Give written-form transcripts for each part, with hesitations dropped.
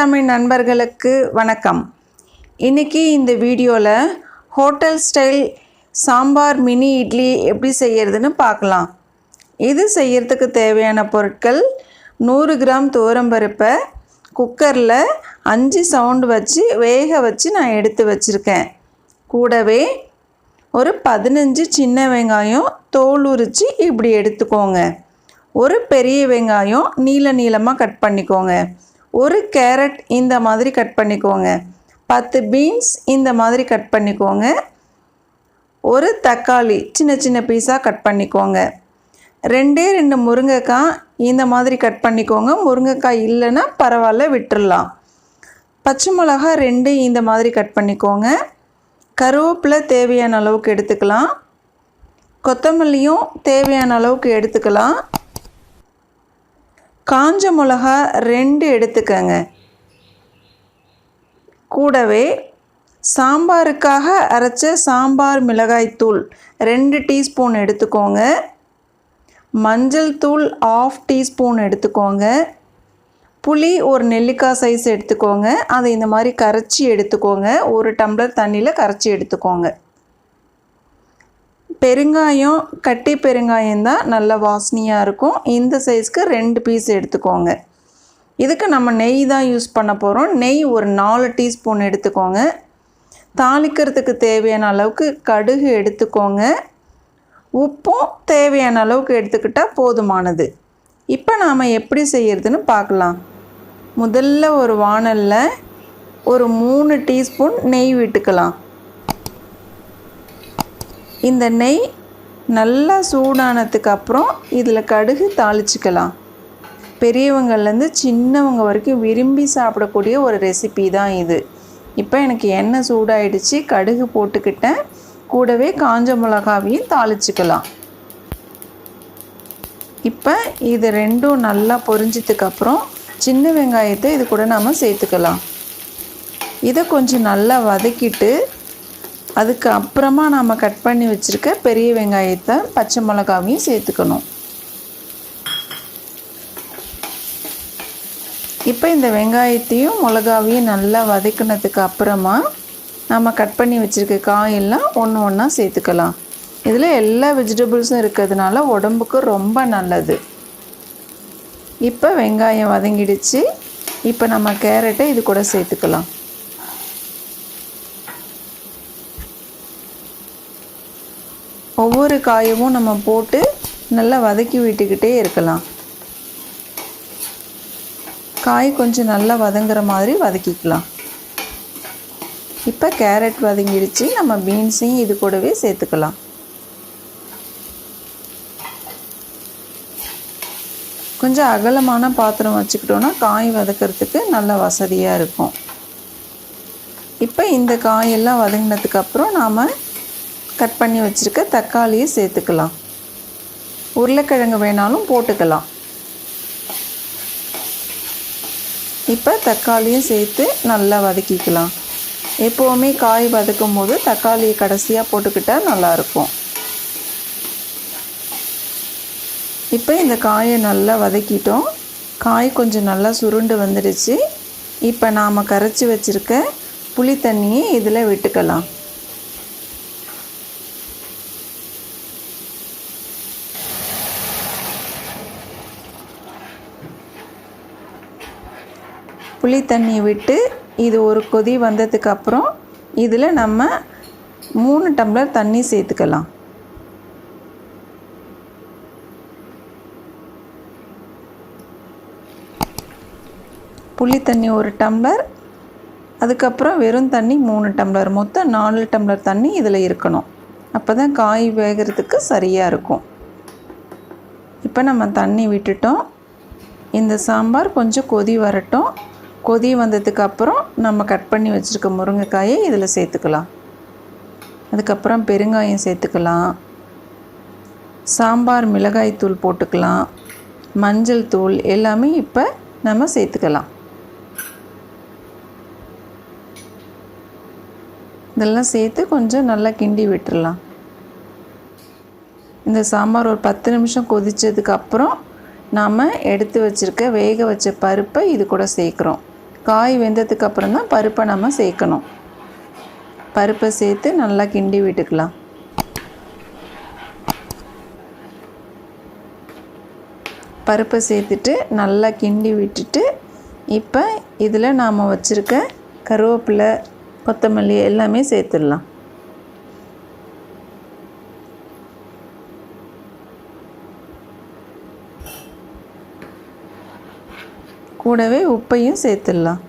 தமிழ் நண்பர்களுக்கு வணக்கம். இன்னைக்கு இந்த வீடியோவில் hotel style sambar mini idli எப்படி செய்யறதுன்னு பார்க்கலாம். இது செய்யறதுக்கு தேவையான பொருட்கள் 100 கிராம் துவரம்பருப்பை குக்கரில் 5 சவுண்டு வச்சு வேக வச்சு நான் எடுத்து வச்சுருக்கேன். கூடவே ஒரு 15 சின்ன வெங்காயம் தோல் உரித்து இப்படி எடுத்துக்கோங்க. ஒரு பெரிய வெங்காயம் நீளமாக கட் பண்ணிக்கோங்க. ஒரு கேரட் இந்த மாதிரி கட் பண்ணிக்கோங்க. 10 பீன்ஸ் இந்த மாதிரி கட் பண்ணிக்கோங்க. ஒரு தக்காளி சின்ன சின்ன பீஸாக கட் பண்ணிக்கோங்க. 2 முருங்கைக்காய் இந்த மாதிரி கட் பண்ணிக்கோங்க. முருங்கைக்காய் இல்லைன்னா பரவாயில்ல, விட்டுடலாம். பச்சை மிளகா 2 இந்த மாதிரி கட் பண்ணிக்கோங்க. கருவேப்பிலை தேவையான அளவுக்கு எடுத்துக்கலாம். கொத்தமல்லியும் தேவையான அளவுக்கு எடுத்துக்கலாம். காஞ்ச மிளகா 2 எடுத்துக்கங்க. கூடவே சாம்பாருக்காக அரைச்ச சாம்பார் மிளகாய்த்தூள் 2 டீஸ்பூன் எடுத்துக்கோங்க. மஞ்சள் தூள் 1/2 டீஸ்பூன் எடுத்துக்கோங்க. புளி ஒரு நெல்லிக்காய் சைஸ் எடுத்துக்கோங்க. அதை இந்த மாதிரி கரைச்சி எடுத்துக்கோங்க. 1 டம்ளர் தண்ணியில் கரைச்சி எடுத்துக்கோங்க. பெருங்காயம் கட்டி பெருங்காயம் தான் நல்ல வாசனையாக இருக்கும். இந்த சைஸ்க்கு 2 பீஸ் எடுத்துக்கோங்க. இதுக்கு நம்ம நெய் தான் யூஸ் பண்ண போகிறோம். நெய் ஒரு 4 டீஸ்பூன் எடுத்துக்கோங்க. தாளிக்கிறதுக்கு தேவையான அளவுக்கு கடுகு எடுத்துக்கோங்க. உப்பும் தேவையான அளவுக்கு எடுத்துக்கிட்டால் போதுமானது. இப்போ நாம் எப்படி செய்கிறதுன்னு பார்க்கலாம். முதல்ல ஒரு வாணலில் ஒரு 3 டீஸ்பூன் நெய் விட்டுக்கலாம். இந்த நெய் நல்லா சூடானதுக்கு அப்புறம் இதில் கடுகு தாளிச்சிக்கலாம். பெரியவங்கள்லேருந்து சின்னவங்க வரைக்கும் விரும்பி சாப்பிடக்கூடிய ஒரு ரெசிபி தான் இது. இப்போ எனக்கு எண்ணெய் சூடாயிடுச்சு, கடுகு போட்டுக்கிட்டேன். கூடவே காஞ்ச மிளகாவையும் தாளிச்சிக்கலாம். இப்போ இது 2ம் நல்லா பொரிஞ்சதுக்கப்புறம் சின்ன வெங்காயத்தை இது கூட நாம் சேர்த்துக்கலாம். இதை கொஞ்சம் நல்லா வதக்கிட்டு அதுக்கு அப்புறமா நாம் கட் பண்ணி வச்சுருக்க பெரிய வெங்காயத்தை பச்சை மிளகாவையும் சேர்த்துக்கணும். இப்போ இந்த வெங்காயத்தையும் மிளகாவையும் நல்லா வதக்கினதுக்கு அப்புறமா நம்ம கட் பண்ணி வச்சுருக்க காயெல்லாம் ஒன்று ஒன்றா சேர்த்துக்கலாம். இதில் எல்லா வெஜிடபிள்ஸும் இருக்கிறதுனால உடம்புக்கு ரொம்ப நல்லது. இப்போ வெங்காயம் வதங்கிடுச்சு. இப்போ நம்ம கேரட்டை இது கூட சேர்த்துக்கலாம். ஒவ்வொரு காயமும் நம்ம போட்டு நல்லா வதக்கி விட்டுக்கிட்டே இருக்கலாம். காய் கொஞ்சம் நல்லா வதங்குற மாதிரி வதக்கிக்கலாம். இப்போ கேரட் வதங்கிடுச்சு. நம்ம பீன்ஸையும் இது கூடவே சேர்த்துக்கலாம். கொஞ்சம் அகலமான பாத்திரம் வச்சுக்கிட்டோன்னா காய் வதக்கிறதுக்கு நல்ல வசதியாக இருக்கும். இப்போ இந்த காயெல்லாம் வதங்கினதுக்கப்புறம் நாம் கட் பண்ணி வச்சுருக்க தக்காளியை சேர்த்துக்கலாம். உருளைக்கிழங்கு வேணாலும் போட்டுக்கலாம். இப்போ தக்காளியும் சேர்த்து நல்லா வதக்கிக்கலாம். எப்போவுமே காய் வதக்கும் போது தக்காளியை கடைசியாக போட்டுக்கிட்டால் நல்லாயிருக்கும். இப்போ இந்த காயை நல்லா வதக்கிட்டோம். காய் கொஞ்சம் நல்லா சுருண்டு வந்துடுச்சு. இப்போ நாம் கரைச்சி வச்சுருக்க புளி தண்ணியை இதில் விட்டுக்கலாம். புளி தண்ணி விட்டு இது ஒரு கொதி வந்ததுக்கப்புறம் இதில் நம்ம 3 டம்ளர் தண்ணி சேர்த்துக்கலாம். புளி தண்ணி 1 டம்ளர், அதுக்கப்புறம் வெறும் தண்ணி 3 டம்ளர், மொத்தம் 4 டம்ளர் தண்ணி இதில் இருக்கணும். அப்போ தான் காய் வேகிறதுக்கு சரியாக இருக்கும். இப்போ நம்ம தண்ணி விட்டுட்டோம். இந்த சாம்பார் கொஞ்சம் கொதி வரட்டும். கொதி வந்ததுக்கப்புறம் நம்ம கட் பண்ணி வச்சுருக்க முருங்கைக்காயை இதில் சேர்த்துக்கலாம். அதுக்கப்புறம் பெருங்காயம் சேர்த்துக்கலாம். சாம்பார் மிளகாய்த்தூள் போட்டுக்கலாம். மஞ்சள் தூள் எல்லாமே இப்போ நம்ம சேர்த்துக்கலாம். இதெல்லாம் சேர்த்து கொஞ்சம் நல்லா கிண்டி விட்டுடலாம். இந்த சாம்பார் ஒரு 10 நிமிஷம் கொதித்ததுக்கப்புறம் நாம் எடுத்து வச்சுருக்க வேக வச்ச பருப்பை இது கூட சேர்க்குறோம். காய் வெந்ததுக்கு அப்புறம் தான் பருப்பை நம்ம சேர்க்கணும். பருப்பை சேர்த்து நல்லா கிண்டி விட்டுக்கலாம். பருப்பை சேர்த்துட்டு நல்லா கிண்டி விட்டுட்டு இப்போ இதில் நாம் வச்சுருக்க கருவேப்பிலை, கொத்தமல்லி எல்லாமே சேர்த்துடலாம். கூடவே உப்பையும் சேர்த்துடலாம்.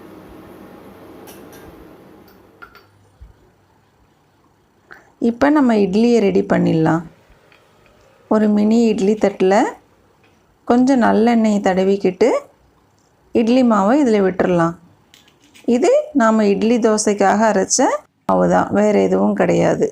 இப்போ நம்ம இட்லியை ரெடி பண்ணிடலாம். ஒரு மினி இட்லி தட்டில் கொஞ்சம் நல்லெண்ணெய் தடவிக்கிட்டு இட்லி மாவை இதில் விட்டுறலாம். இது நாம் இட்லி தோசைக்காக அரைச்ச மாவு தான், வேறு எதுவும் கிடையாது.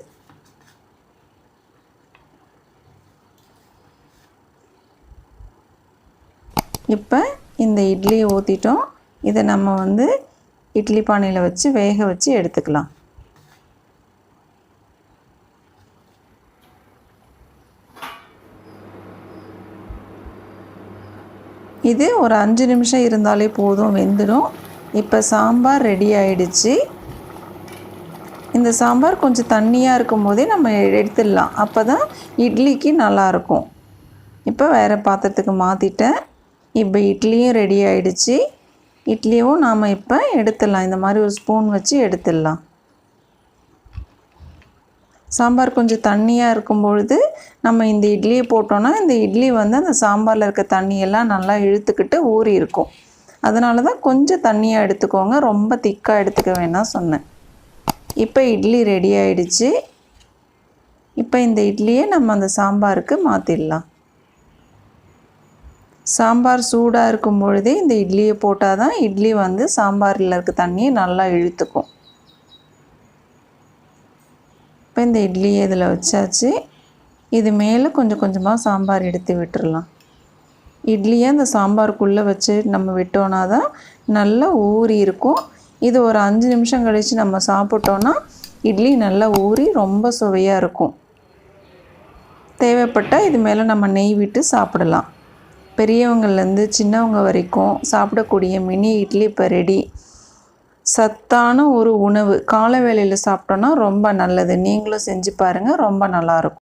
இப்போ இந்த இட்லியை ஊற்றிட்டோம். இதை நம்ம இட்லி பானையில் வச்சு வேக வச்சு எடுத்துக்கலாம். இது ஒரு 5 நிமிஷம் இருந்தாலே போதும், வெந்துடும். இப்போ சாம்பார் ரெடி ஆயிடுச்சு. இந்த சாம்பார் கொஞ்சம் தண்ணியாக இருக்கும் போதே நம்ம எடுத்துடலாம், அப்போ தான் இட்லிக்கு நல்லாயிருக்கும். இப்போ வேறு பாத்திரத்துக்கு மாற்றிட்டேன். இப்போ இட்லியும் ரெடி ஆயிடுச்சு. இட்லியும் நாம் இப்போ எடுத்துடலாம். இந்த மாதிரி ஒரு ஸ்பூன் வச்சு எடுத்துடலாம். சாம்பார் கொஞ்சம் தண்ணியாக இருக்கும் பொழுது நம்ம இந்த இட்லியை போட்டோன்னா இந்த இட்லி அந்த சாம்பாரில் இருக்க தண்ணியெல்லாம் நல்லா இழுத்துக்கிட்டு ஊறி இருக்கும். அதனால தான் கொஞ்சம் தண்ணியாக எடுத்துக்கோங்க, ரொம்ப திக்காக எடுத்துக்க வேணாம் சொன்னேன். இப்போ இட்லி ரெடி ஆயிடுச்சு. இப்போ இந்த இட்லியை நம்ம அந்த சாம்பாருக்கு மாற்றிடலாம். சாம்பார் சூடாக இருக்கும் பொழுதே இந்த இட்லியை போட்டால் தான் இட்லி சாம்பாரில் இருக்க தண்ணியை நல்லா இழுத்துக்கும். இப்போ இந்த இட்லியை இதில் வச்சாச்சு. இது மேலே கொஞ்சம் கொஞ்சமாக சாம்பார் எடுத்து விட்டுறலாம். இட்லியை அந்த சாம்பாருக்குள்ளே வச்சு நம்ம விட்டோன்னா தான் நல்லா ஊறி இருக்கும். இது ஒரு 5 நிமிஷம் கழித்து நம்ம சாப்பிட்டோன்னா இட்லி நல்லா ஊறி ரொம்ப சுவையாக இருக்கும். தேவைப்பட்டால் இது மேலே நம்ம நெய் விட்டு சாப்பிடலாம். பெரியவங்கள்லேருந்து சின்னவங்க வரைக்கும் சாப்பிடக்கூடிய மினி இட்லி இப்போ ரெடி. சத்தான ஒரு உணவு, காலை வேளையில் சாப்பிட்டோன்னா ரொம்ப நல்லது. நீங்களும் செஞ்சு பாருங்கள், ரொம்ப நல்லாயிருக்கும்.